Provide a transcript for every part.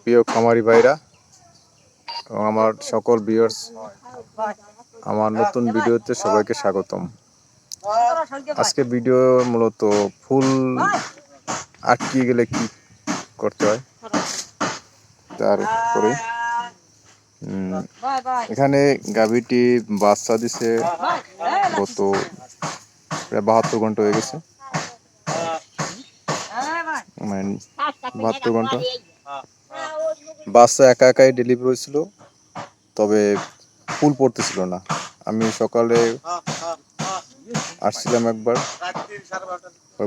প্রিয় খামারি ভাইরা এবং আমার সকল ভিউয়ার্স, আমার নতুন ভিডিওতে সবাইকে স্বাগতম। আজকে ভিডিও মূলত ফুল আটকে গেলে কি করতে হয় তারপরে এখানে গাভীটি বাচ্চা দিছে গত প্রায় 72 ঘন্টা হয়ে গেছে, মানে 72 ঘন্টা। বাচ্চা একা একাই ডেলিভারি হয়েছিল, তবে ফুল পড়তেছিল না। আমি সকালে আসছিলাম একবার,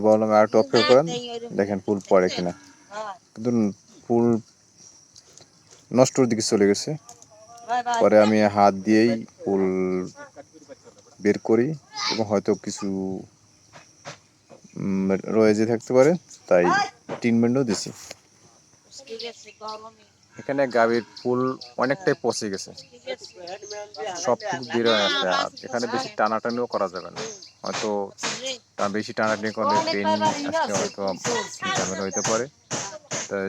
বললাম আর একটু অপেক্ষা করেন, দেখেন ফুল পড়ে কিনা। কিন্তু ফুল নষ্টর দিকে চলে গেছে। পরে আমি হাত দিয়েই ফুল বের করি এবং হয়তো কিছু রয়ে যে থাকতে পারে, তাই ট্রিটমেন্টও দিছি। এখানে গাভীর ফুল অনেকটাই পচে গেছে, সবটুকু বের হয়ে আসছে। আর এখানে বেশি টানাটানিও করা যাবে না, হয়তো বেশি টানাটানি করলে পেন আসলে হয়তো ঝামেলা হইতে পারে। তাই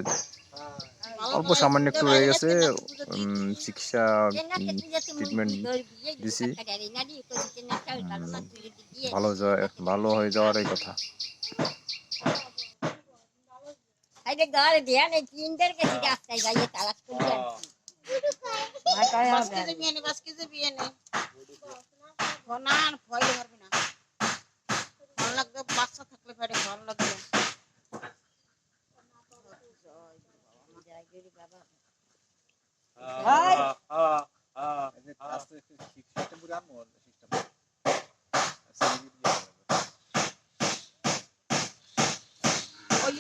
অল্প সামান্য একটু রয়ে গেছে, চিকিৎসা ট্রিটমেন্ট দিছি, ভালো হয়ে যাওয়ারই কথা।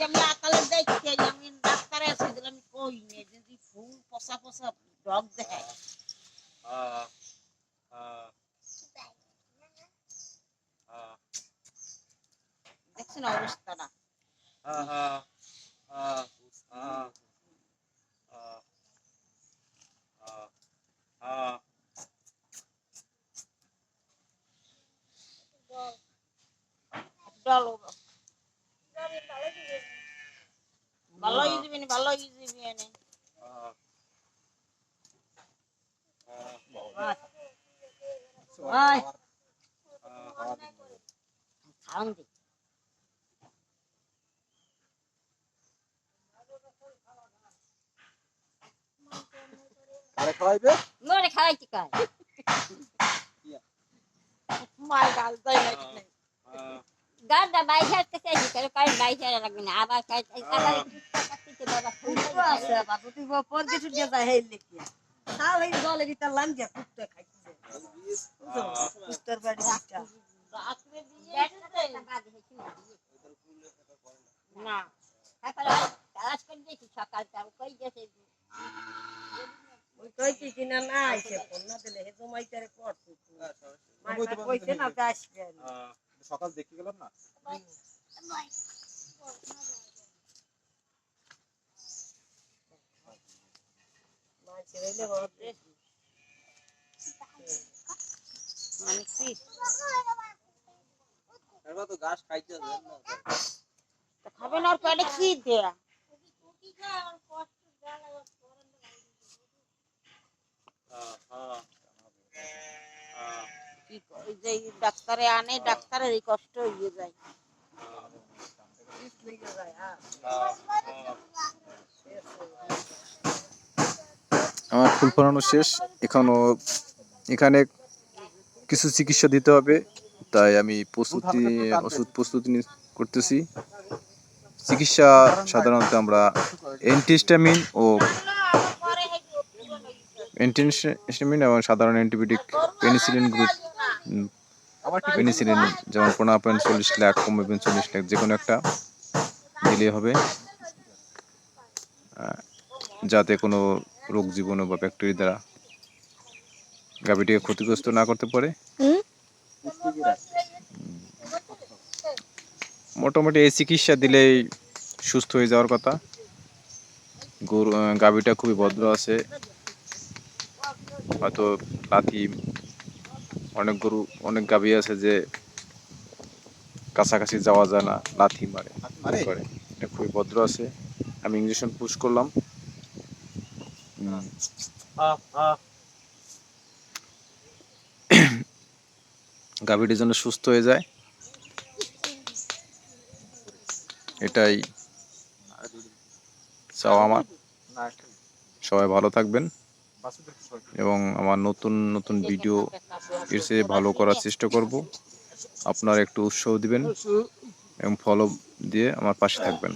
আমি আকালে দেখছি, আমি ডাক্তারে আছি, আমি কই নে যদি ফুল পচা পচা ডগ দেখায়। দেখছেন অবস্থাটা? ভালো ইজিবিনি, ভালো ইজিবিনি। আরে খাওয়াইবে মরে খাওয়াইতে কয় মাই গাল দাই না গাড়টা বাইরে আসতে চাইছি, কারণ কারণ বাইরে লাগবে না, আবার আবার বাবা ফুল আছে, বাবা তুই পর কিছু দিয়ে যায় হেল লিখি তাও এই জলে দিতে লাম যা কুত্তে খাইছে কুত্তর বাড়ি একটা রাত্রে দিয়ে না এখন কাজ করে দিয়েছি সকালটা কই গেছে ওই কইছি কিনা না আইছে ফোন না দিলে হে জমাইতারে করতে মাই কইছে না আসবে সকাল দেখে গেলাম না। খাবেন আর পেটে কি দেয়া যে ডাক্তারে আনে, ডাক্তারের এই কষ্ট হয়ে যায়। আমার ফুল ফলানো শেষ, এখানে কিছু চিকিৎসা দিতে হবে, তাই আমি ওষুধ প্রস্তুতি করতেছি। চিকিৎসা সাধারণত আমরা অ্যান্টিহিস্টামিন এবং সাধারণ অ্যান্টিবায়োটিক পেনিসিলিন যেমন 15.40 লাখ, 15.40 লাখ, যে কোনো একটা দিলে হবে, যাতে কোনো রোগ জীবাণু বা ব্যাকটেরিয়া দ্বারা গাভীটিকে ক্ষতিগ্রস্ত না করতে পারে। মোটামুটি এই চিকিৎসা দিলেই সুস্থ হয়ে যাওয়ার কথা। গাভীটা খুবই ভদ্র আছে, হয়তো লাথি, অনেক গাভী আছে যে কাছাকাছি যাওয়া যায় না, লাথি মারে করে। এটা খুবই ভদ্র আছে। আমি ইঞ্জেকশন পুশ করলাম, গাভীটি যেন সুস্থ হয়ে যায়, এটাই চাওয়া আমার। সবাই ভালো থাকবেন এবং আমার নতুন নতুন ভিডিও এর চেয়ে ভালো করার চেষ্টা করব। আপনারা একটু উৎসাহ দিবেন এবং ফলো দিয়ে আমার পাশে থাকবেন।